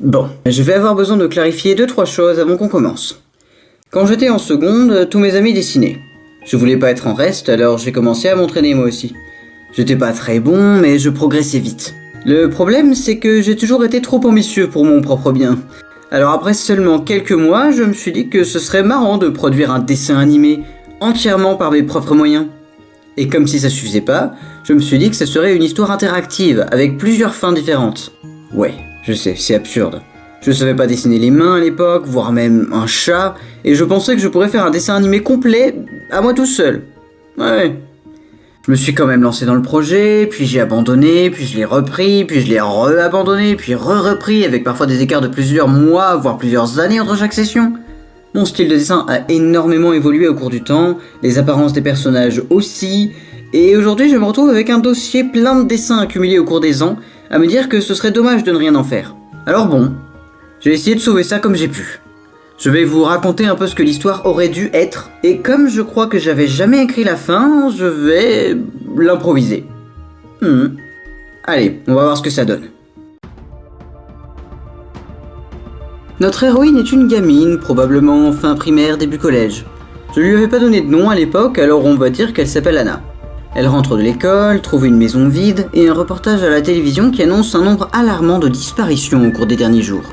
Bon, je vais avoir besoin de clarifier 2-3 choses avant qu'on commence. Quand j'étais en seconde, tous mes amis dessinaient. Je voulais pas être en reste, alors j'ai commencé à m'entraîner moi aussi. J'étais pas très bon, mais je progressais vite. Le problème, c'est que j'ai toujours été trop ambitieux pour mon propre bien. Alors après seulement quelques mois, je me suis dit que ce serait marrant de produire un dessin animé entièrement par mes propres moyens. Et comme si ça suffisait pas, je me suis dit que ça serait une histoire interactive, avec plusieurs fins différentes. Ouais, je sais, c'est absurde. Je savais pas dessiner les mains à l'époque, voire même un chat, et je pensais que je pourrais faire un dessin animé complet à moi tout seul. Ouais. Je me suis quand même lancé dans le projet, puis j'ai abandonné, puis je l'ai repris, puis je l'ai re-abandonné, puis re-repris, avec parfois des écarts de plusieurs mois, voire plusieurs années entre chaque session. Mon style de dessin a énormément évolué au cours du temps, les apparences des personnages aussi, et aujourd'hui je me retrouve avec un dossier plein de dessins accumulés au cours des ans, à me dire que ce serait dommage de ne rien en faire. Alors bon, j'ai essayé de sauver ça comme j'ai pu. Je vais vous raconter un peu ce que l'histoire aurait dû être, et comme je crois que j'avais jamais écrit la fin, je vais l'improviser. Allez, on va voir ce que ça donne. Notre héroïne est une gamine, probablement fin primaire, début collège. Je lui avais pas donné de nom à l'époque, alors on va dire qu'elle s'appelle Anna. Elle rentre de l'école, trouve une maison vide et un reportage à la télévision qui annonce un nombre alarmant de disparitions au cours des derniers jours.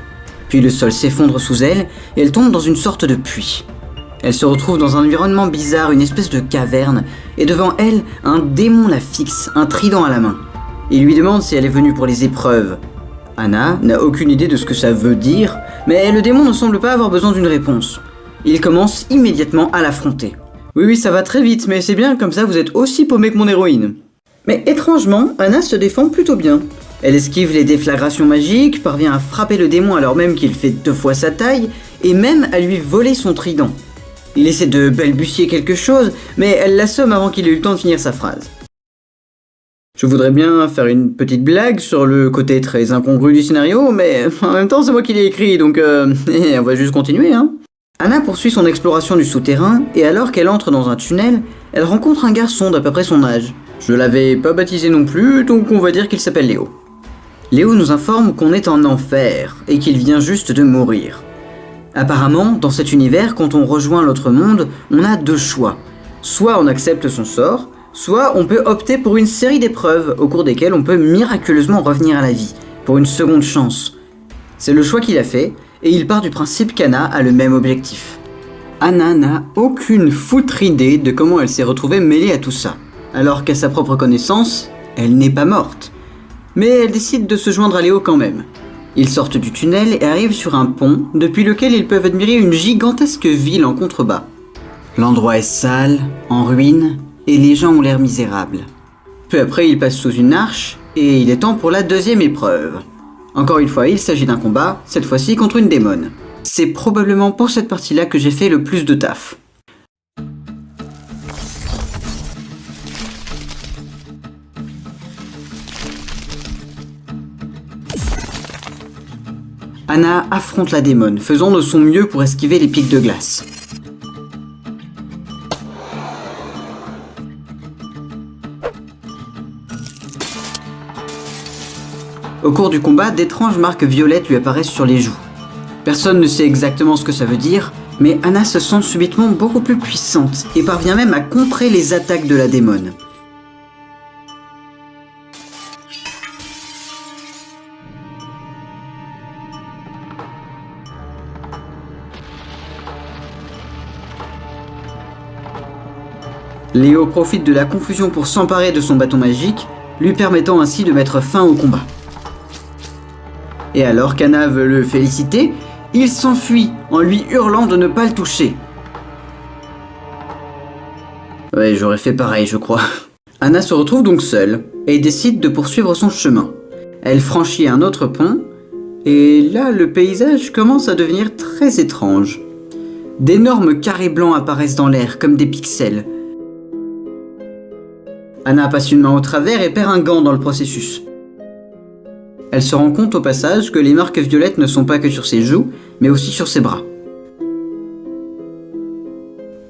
Puis le sol s'effondre sous elle et elle tombe dans une sorte de puits. Elle se retrouve dans un environnement bizarre, une espèce de caverne, et devant elle, un démon la fixe, un trident à la main. Il lui demande si elle est venue pour les épreuves. Anna n'a aucune idée de ce que ça veut dire, mais le démon ne semble pas avoir besoin d'une réponse. Il commence immédiatement à l'affronter. Oui, ça va très vite, mais c'est bien, comme ça vous êtes aussi paumé que mon héroïne. Mais étrangement, Anna se défend plutôt bien. Elle esquive les déflagrations magiques, parvient à frapper le démon alors même qu'il fait 2 fois sa taille, et même à lui voler son trident. Il essaie de balbutier quelque chose, mais elle l'assomme avant qu'il ait eu le temps de finir sa phrase. Je voudrais bien faire une petite blague sur le côté très incongru du scénario, mais en même temps c'est moi qui l'ai écrit, donc on va juste continuer, hein. Anna poursuit son exploration du souterrain, et alors qu'elle entre dans un tunnel, elle rencontre un garçon d'à peu près son âge. Je l'avais pas baptisé non plus, donc on va dire qu'il s'appelle Léo. Léo nous informe qu'on est en enfer, et qu'il vient juste de mourir. Apparemment, dans cet univers, quand on rejoint l'autre monde, on a 2 choix. Soit on accepte son sort, soit on peut opter pour une série d'épreuves au cours desquelles on peut miraculeusement revenir à la vie, pour une seconde chance. C'est le choix qu'il a fait, et il part du principe qu'Anna a le même objectif. Anna n'a aucune foutre idée de comment elle s'est retrouvée mêlée à tout ça, alors qu'à sa propre connaissance, elle n'est pas morte. Mais elle décide de se joindre à Léo quand même. Ils sortent du tunnel et arrivent sur un pont, depuis lequel ils peuvent admirer une gigantesque ville en contrebas. L'endroit est sale, en ruine, et les gens ont l'air misérables. Peu après, ils passent sous une arche, et il est temps pour la 2e épreuve. Encore une fois, il s'agit d'un combat, cette fois-ci contre une démone. C'est probablement pour cette partie-là que j'ai fait le plus de taf. Anna affronte la démone, faisant de son mieux pour esquiver les pics de glace. Au cours du combat, d'étranges marques violettes lui apparaissent sur les joues. Personne ne sait exactement ce que ça veut dire, mais Anna se sent subitement beaucoup plus puissante et parvient même à contrer les attaques de la démone. Léo profite de la confusion pour s'emparer de son bâton magique, lui permettant ainsi de mettre fin au combat. Et alors qu'Anna veut le féliciter, il s'enfuit en lui hurlant de ne pas le toucher. Ouais, j'aurais fait pareil, je crois. Anna se retrouve donc seule et décide de poursuivre son chemin. Elle franchit un autre pont, et là le paysage commence à devenir très étrange. D'énormes carrés blancs apparaissent dans l'air comme des pixels. Anna passe une main au travers et perd un gant dans le processus. Elle se rend compte au passage que les marques violettes ne sont pas que sur ses joues, mais aussi sur ses bras.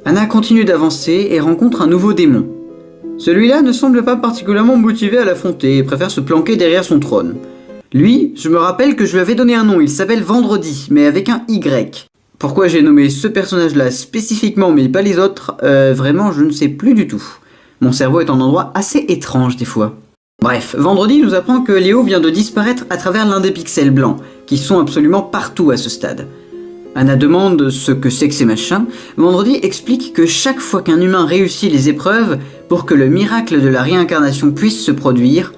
Anna continue d'avancer et rencontre un nouveau démon. Celui-là ne semble pas particulièrement motivé à l'affronter et préfère se planquer derrière son trône. Lui, je me rappelle que je lui avais donné un nom, il s'appelle Vendredi, mais avec un Y. Pourquoi j'ai nommé ce personnage-là spécifiquement mais pas les autres, vraiment je ne sais plus du tout. Mon cerveau est en endroit assez étrange des fois. Bref, Vendredi nous apprend que Léo vient de disparaître à travers l'un des pixels blancs, qui sont absolument partout à ce stade. Anna demande ce que c'est que ces machins. Vendredi explique que chaque fois qu'un humain réussit les épreuves, pour que le miracle de la réincarnation puisse se produire,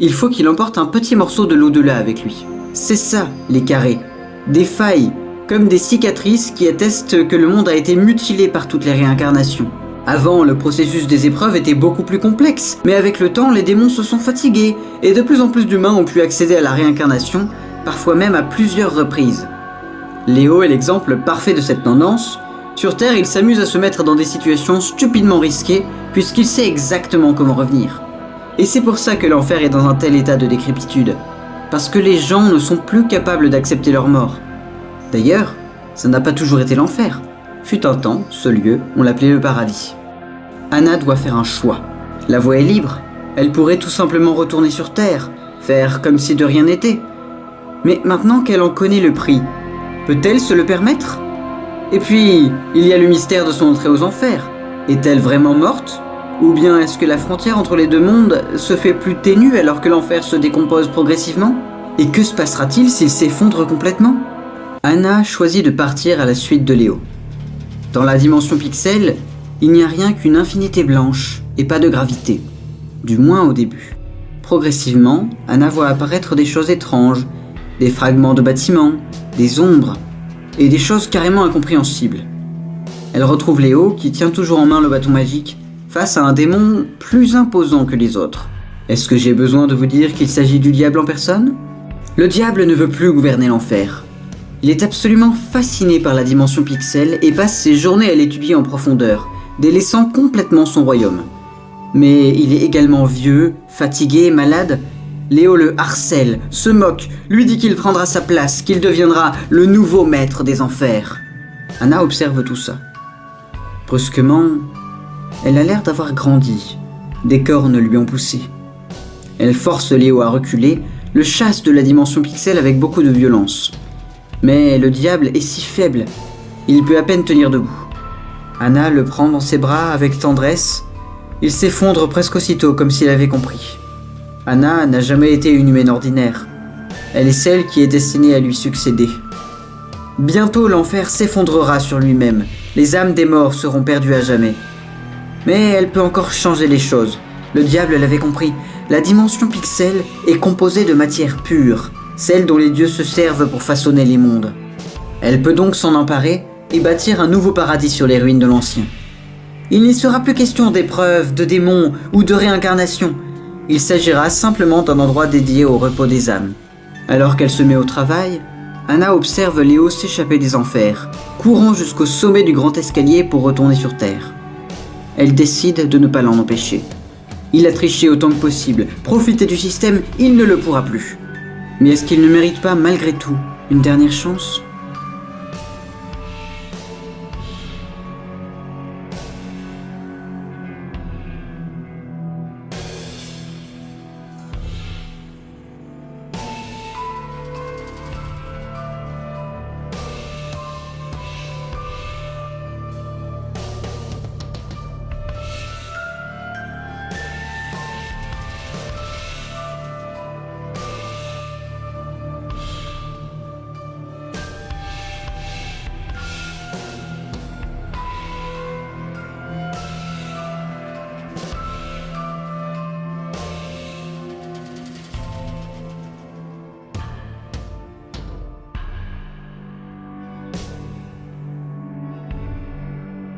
il faut qu'il emporte un petit morceau de l'au-delà avec lui. C'est ça, les carrés. Des failles, comme des cicatrices qui attestent que le monde a été mutilé par toutes les réincarnations. Avant, le processus des épreuves était beaucoup plus complexe, mais avec le temps, les démons se sont fatigués, et de plus en plus d'humains ont pu accéder à la réincarnation, parfois même à plusieurs reprises. Léo est l'exemple parfait de cette tendance. Sur Terre, il s'amuse à se mettre dans des situations stupidement risquées, puisqu'il sait exactement comment revenir. Et c'est pour ça que l'enfer est dans un tel état de décrépitude, parce que les gens ne sont plus capables d'accepter leur mort. D'ailleurs, ça n'a pas toujours été l'enfer. Fut un temps, ce lieu, on l'appelait le paradis. Anna doit faire un choix. La voie est libre. Elle pourrait tout simplement retourner sur Terre, faire comme si de rien n'était. Mais maintenant qu'elle en connaît le prix, peut-elle se le permettre ? Et puis, il y a le mystère de son entrée aux enfers. Est-elle vraiment morte ? Ou bien est-ce que la frontière entre les deux mondes se fait plus ténue alors que l'enfer se décompose progressivement ? Et que se passera-t-il s'il s'effondre complètement ? Anna choisit de partir à la suite de Léo. Dans la dimension pixel, il n'y a rien qu'une infinité blanche et pas de gravité. Du moins au début. Progressivement, Anna voit apparaître des choses étranges, des fragments de bâtiments, des ombres, et des choses carrément incompréhensibles. Elle retrouve Léo, qui tient toujours en main le bâton magique, face à un démon plus imposant que les autres. Est-ce que j'ai besoin de vous dire qu'il s'agit du diable en personne ? Le diable ne veut plus gouverner l'enfer. Il est absolument fasciné par la dimension pixel et passe ses journées à l'étudier en profondeur, délaissant complètement son royaume. Mais il est également vieux, fatigué, malade. Léo le harcèle, se moque, lui dit qu'il prendra sa place, qu'il deviendra le nouveau maître des enfers. Anna observe tout ça. Brusquement, elle a l'air d'avoir grandi. Des cornes lui ont poussé. Elle force Léo à reculer, le chasse de la dimension pixel avec beaucoup de violence. Mais le diable est si faible, il peut à peine tenir debout. Anna le prend dans ses bras avec tendresse. Il s'effondre presque aussitôt, comme s'il avait compris. Anna n'a jamais été une humaine ordinaire. Elle est celle qui est destinée à lui succéder. Bientôt l'enfer s'effondrera sur lui-même. Les âmes des morts seront perdues à jamais. Mais elle peut encore changer les choses. Le diable l'avait compris. La dimension pixel est composée de matière pure, celle dont les dieux se servent pour façonner les mondes. Elle peut donc s'en emparer et bâtir un nouveau paradis sur les ruines de l'ancien. Il n'y sera plus question d'épreuves, de démons ou de réincarnation. Il s'agira simplement d'un endroit dédié au repos des âmes. Alors qu'elle se met au travail, Anna observe Léo s'échapper des enfers, courant jusqu'au sommet du grand escalier pour retourner sur Terre. Elle décide de ne pas l'en empêcher. Il a triché autant que possible, profiter du système, il ne le pourra plus. Mais est-ce qu'il ne mérite pas, malgré tout, une dernière chance ?